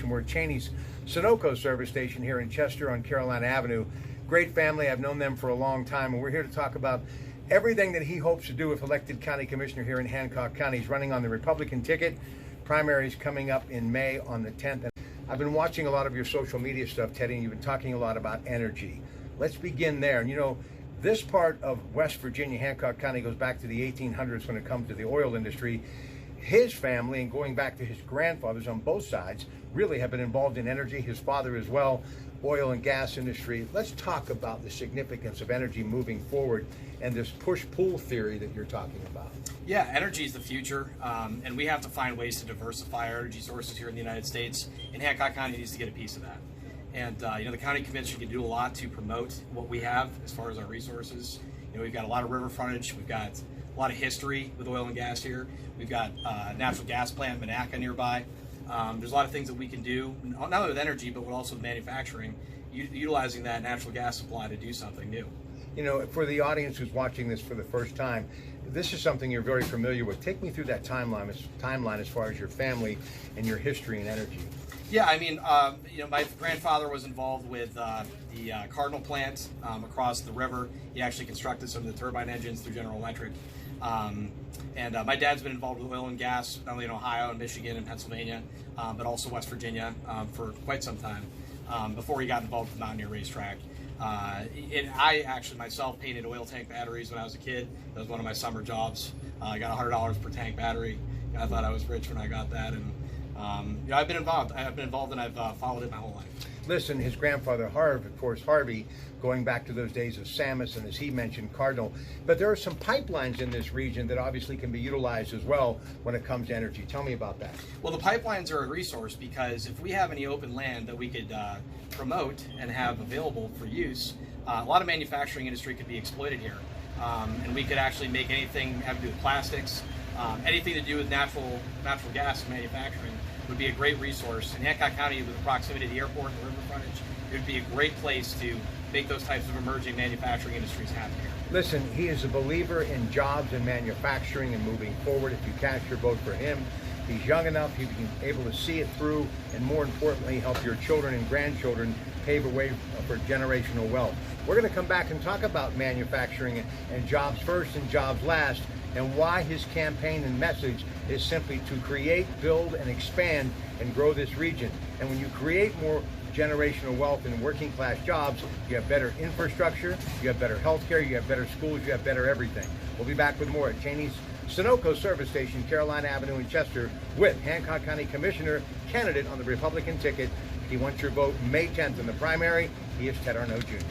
We're at Cheney's Sunoco service station here in Chester on Carolina Avenue. Great family. I've known them for a long time, and we're here to talk about everything that he hopes to do if elected county commissioner here in Hancock County. He's running on the Republican ticket. Primaries coming up in May on the 10th. And I've been watching a lot of your social media stuff, Teddy, and you've been talking a lot about energy. Let's begin there. And you know, this part of West Virginia, Hancock County, goes back to the 1800s when it comes to the oil industry. His family, and going back to his grandfathers on both sides, really have been involved in energy. His father as well, oil and gas industry. Let's talk about the significance of energy moving forward and this push-pull theory that you're talking about. Yeah, energy is the future, and we have to find ways to diversify our energy sources here in the United States, and Hancock County needs to get a piece of that. And you know, the county commission can do a lot to promote what we have as far as our resources. You know, we've got a lot of river frontage, we've got a lot of history with oil and gas here. We've got a natural gas plant, Monaca, nearby. There's a lot of things that we can do, not only with energy, but also with manufacturing, utilizing that natural gas supply to do something new. You know, for the audience who's watching this for the first time, this is something you're very familiar with. Take me through that timeline as far as your family and your history in energy. Yeah, I mean, you know, my grandfather was involved with the Arneault plant across the river. He actually constructed some of the turbine engines through General Electric. And my dad's been involved with oil and gas, not only in Ohio and Michigan and Pennsylvania, but also West Virginia for quite some time, before he got involved with the Mountaineer Racetrack. And I actually myself painted oil tank batteries when I was a kid. That was one of my summer jobs. I got $100 per tank battery. I thought I was rich when I got that. And you know, I've been involved and I've followed it my whole life. Listen, his grandfather Harvey, going back to those days of Samus and, as he mentioned, Cardinal. But there are some pipelines in this region that obviously can be utilized as well when it comes to energy. Tell me about that. Well, the pipelines are a resource because if we have any open land that we could promote and have available for use, a lot of manufacturing industry could be exploited here. And we could actually make anything have to do with plastics, anything to do with natural gas manufacturing would be a great resource. In Hancock County, with the proximity to the airport and the river frontage, it would be a great place to make those types of emerging manufacturing industries happen here. Listen, he is a believer in jobs and manufacturing and moving forward. If you cast your vote for him, he's young enough, he's able to see it through, and more importantly, help your children and grandchildren pave a way for generational wealth. We're going to come back and talk about manufacturing and jobs first and jobs last, and why his campaign and message is simply to create, build, and expand and grow this region. And when you create more generational wealth and working class jobs, you have better infrastructure, you have better health care, you have better schools, you have better everything. We'll be back with more at Cheney's Sunoco service station, Carolina Avenue in Chester, with Hancock County Commissioner candidate on the Republican ticket. He wants your vote May 10th in the primary. He is Ted Arneault Jr.